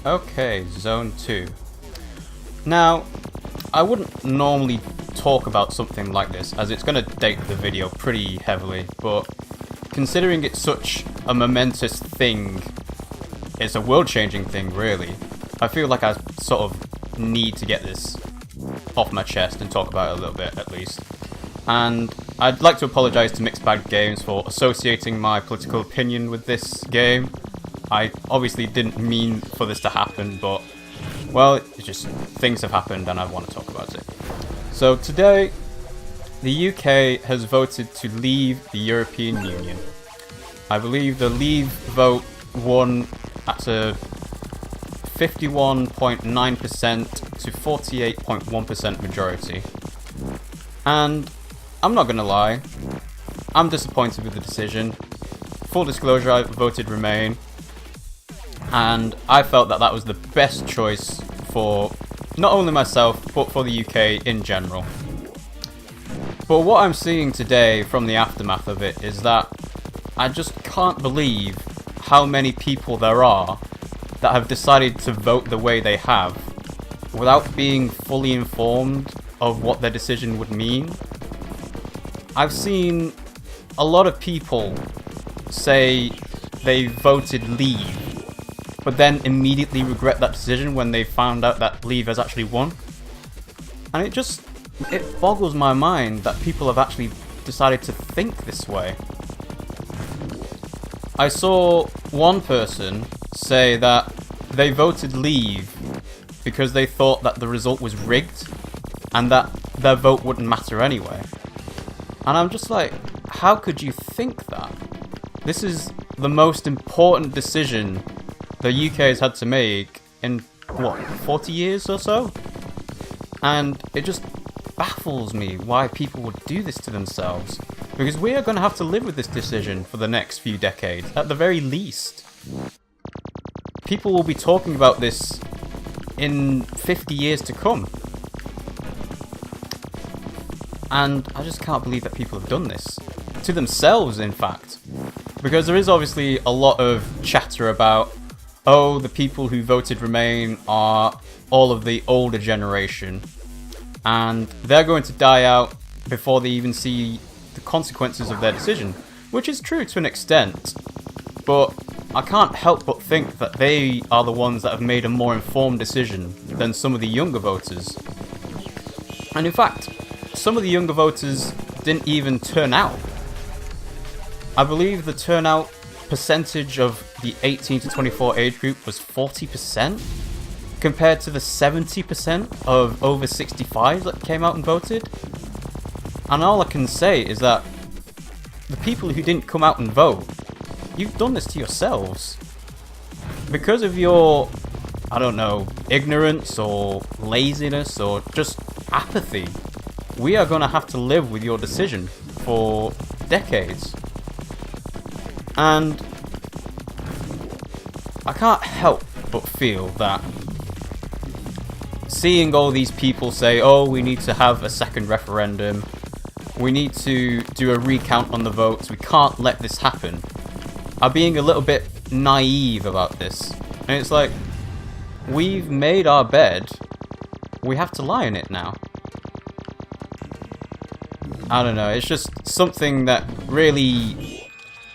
Okay, Zone 2. Now, I wouldn't normally talk about something like this, as it's going to date the video pretty heavily, but considering it's such a momentous thing, it's a world-changing thing, really, I feel like I sort of need to get this off my chest and talk about it a little bit, at least. And I'd like to apologise to MixedBag Games for associating my political opinion with this game. I obviously didn't mean for this to happen, but, well, it's just things have happened and I want to talk about it. So today, the UK has voted to leave the European Union. I believe the leave vote won at a 51.9% to 48.1% majority. And I'm not gonna lie, I'm disappointed with the decision. Full disclosure, I voted Remain, and I felt that that was the best choice for not only myself, but for the UK in general. But what I'm seeing today from the aftermath of it is that I just can't believe how many people there are that have decided to vote the way they have without being fully informed of what their decision would mean. I've seen a lot of people say they voted leave, but then immediately regret that decision when they found out that leave has actually won. And it boggles my mind that people have actually decided to think this way. I saw one person say that they voted leave because they thought that the result was rigged and that their vote wouldn't matter anyway. And I'm just like, how could you think that? This is the most important decision the UK has had to make in, what, 40 years or so? And it just baffles me why people would do this to themselves. Because we are going to have to live with this decision for the next few decades, at the very least. People will be talking about this in 50 years to come. And I just can't believe that people have done this. To themselves, in fact. Because there is obviously a lot of chatter about, oh, the people who voted Remain are all of the older generation. And they're going to die out before they even see the consequences of their decision. Which is true to an extent. But I can't help but think that they are the ones that have made a more informed decision than some of the younger voters. And in fact, some of the younger voters didn't even turn out. I believe the turnout percentage of the 18 to 24 age group was 40%, compared to the 70% of over 65 that came out and voted. And all I can say is that the people who didn't come out and vote, you've done this to yourselves. Because of your, I don't know, ignorance or laziness or just apathy, we are going to have to live with your decision for decades. And I can't help but feel that seeing all these people say, oh, we need to have a second referendum, we need to do a recount on the votes, we can't let this happen, are being a little bit naive about this. And it's like, we've made our bed, we have to lie in it now. I don't know, it's just something that really,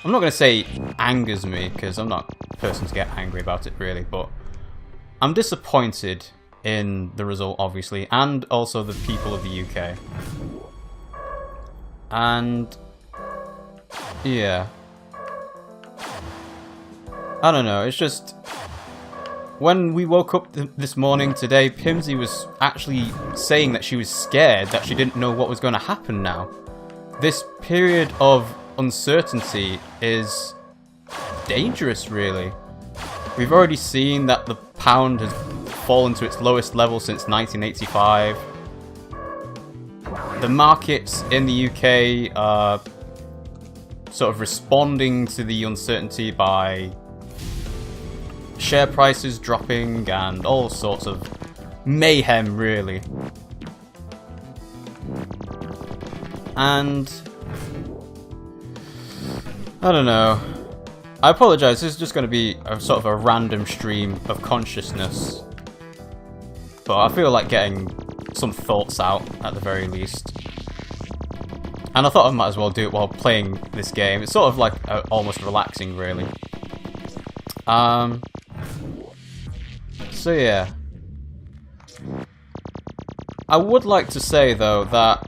I'm not going to say angers me, because I'm not the person to get angry about it really, but I'm disappointed in the result, obviously, and also the people of the UK. And yeah, I don't know, it's just, when we woke up this morning today, Pimmsy was actually saying that she was scared, that she didn't know what was going to happen now. This period of uncertainty is dangerous, really. We've already seen that the pound has fallen to its lowest level since 1985. The markets in the UK are sort of responding to the uncertainty by share prices dropping and all sorts of mayhem, really. And I don't know. I apologize, this is just going to be a sort of a random stream of consciousness. But I feel like getting some thoughts out, at the very least. And I thought I might as well do it while playing this game. It's sort of like almost relaxing, really. So yeah. I would like to say, though, that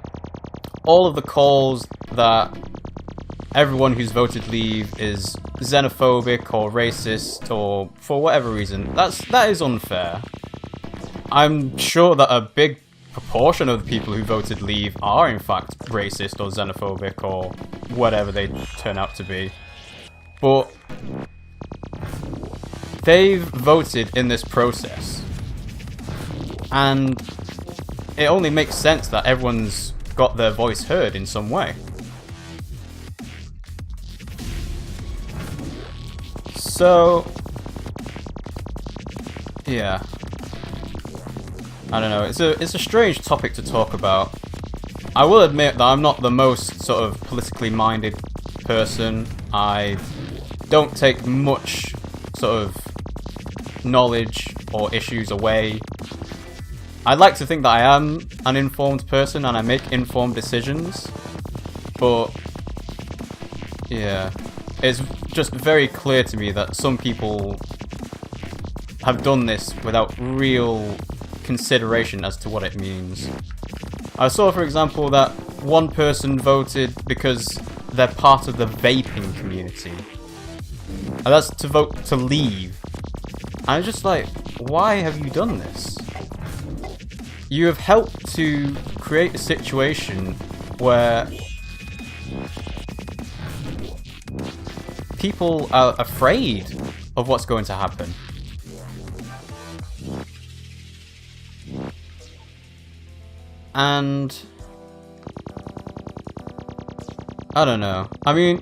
all of the calls that everyone who's voted leave is xenophobic or racist or for whatever reason, that is unfair. I'm sure that a big proportion of the people who voted leave are in fact racist or xenophobic or whatever they turn out to be. But they've voted in this process. And it only makes sense that everyone's got their voice heard in some way. So, yeah. I don't know, it's a strange topic to talk about. I will admit that I'm not the most sort of politically minded person. I don't take much sort of knowledge or issues away. I'd like to think that I am an informed person and I make informed decisions, but yeah, it's just very clear to me that some people have done this without real consideration as to what it means. I saw, for example, that one person voted because they're part of the vaping community, and that's to vote to leave. And I'm just like, why have you done this? You have helped to create a situation where people are afraid of what's going to happen. And I don't know. I mean,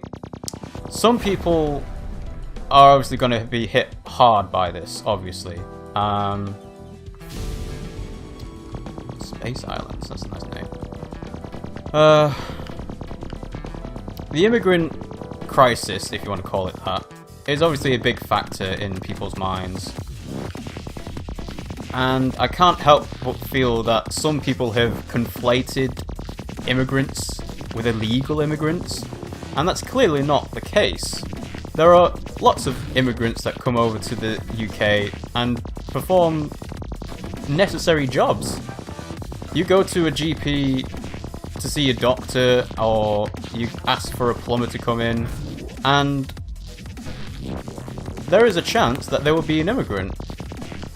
some people are obviously going to be hit hard by this, obviously. Space Islands, that's a nice name. The immigrant crisis, if you want to call it that, is obviously a big factor in people's minds. And I can't help but feel that some people have conflated immigrants with illegal immigrants, and that's clearly not the case. There are lots of immigrants that come over to the UK and perform necessary jobs. You go to a GP to see a doctor, or you ask for a plumber to come in, and there is a chance that there will be an immigrant.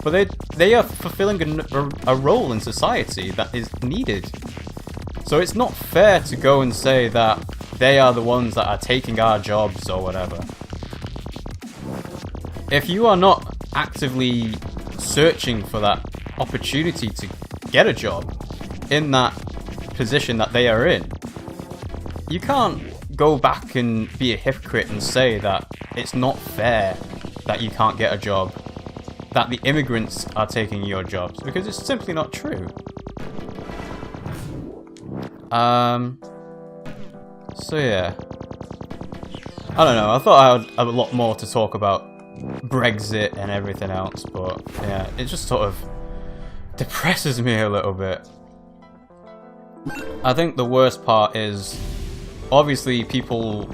But they are fulfilling a role in society that is needed. So it's not fair to go and say that they are the ones that are taking our jobs or whatever. If you are not actively searching for that opportunity to get a job in that position that they are in, you can't go back and be a hypocrite and say that it's not fair that you can't get a job, that the immigrants are taking your jobs, because it's simply not true. So yeah. I don't know, I thought I had a lot more to talk about Brexit and everything else, but yeah, it just sort of depresses me a little bit. I think the worst part is obviously people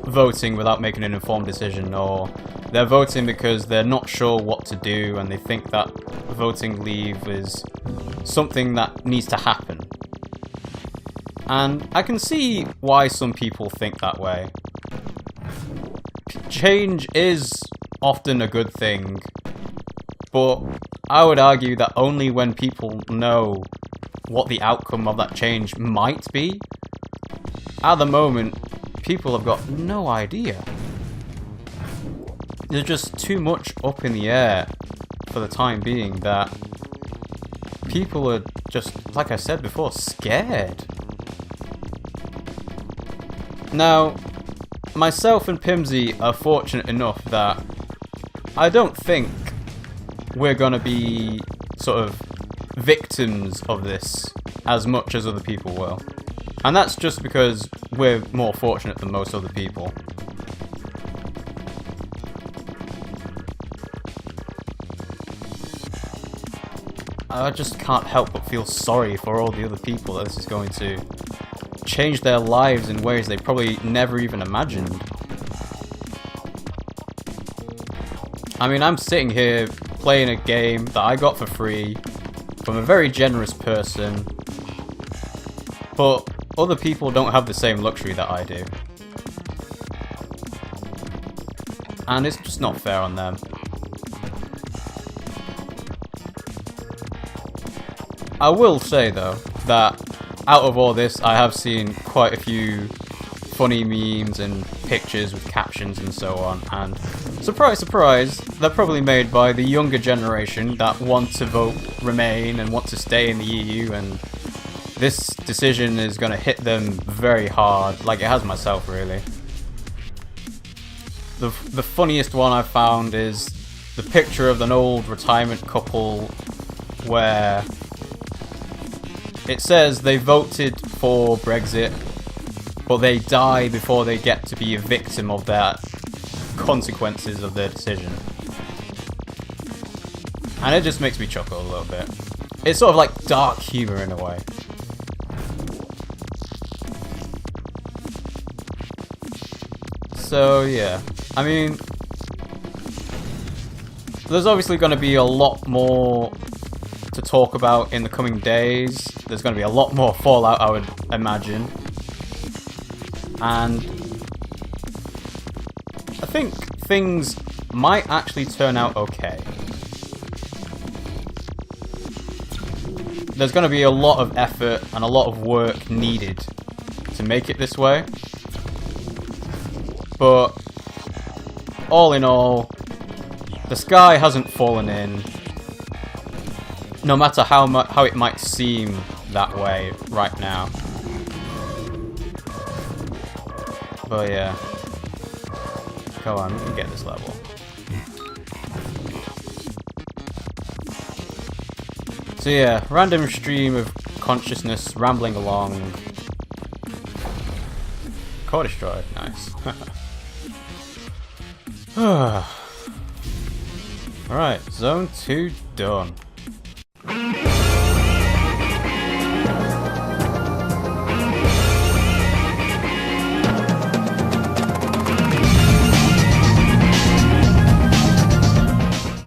voting without making an informed decision, or they're voting because they're not sure what to do and they think that voting leave is something that needs to happen. And I can see why some people think that way. Change is often a good thing, but I would argue that only when people know what the outcome of that change might be. At the moment, people have got no idea. There's just too much up in the air for the time being that people are just, like I said before, scared. Now, myself and Pimmsy are fortunate enough that I don't think we're gonna be sort of victims of this as much as other people will. And that's just because we're more fortunate than most other people. I just can't help but feel sorry for all the other people that this is going to change their lives in ways they probably never even imagined. I mean, I'm sitting here playing a game that I got for free from a very generous person, but other people don't have the same luxury that I do. And it's just not fair on them. I will say though, that out of all this, I have seen quite a few funny memes and pictures with captions and so on, and surprise, surprise, they're probably made by the younger generation that want to vote Remain and want to stay in the EU, and this decision is going to hit them very hard, like it has myself really. The funniest one I found is the picture of an old retirement couple where it says they voted for Brexit, but they die before they get to be a victim of their consequences of their decision. And it just makes me chuckle a little bit. It's sort of like dark humor in a way. So yeah, I mean, there's obviously going to be a lot more to talk about in the coming days. There's going to be a lot more fallout, I would imagine. And I think things might actually turn out okay. There's going to be a lot of effort and a lot of work needed to make it this way. But all in all, the sky hasn't fallen in, no matter how it might seem that way right now. But yeah, go on, we can get this level. So yeah, random stream of consciousness rambling along. Core destroyed, nice. Alright, zone 2 done.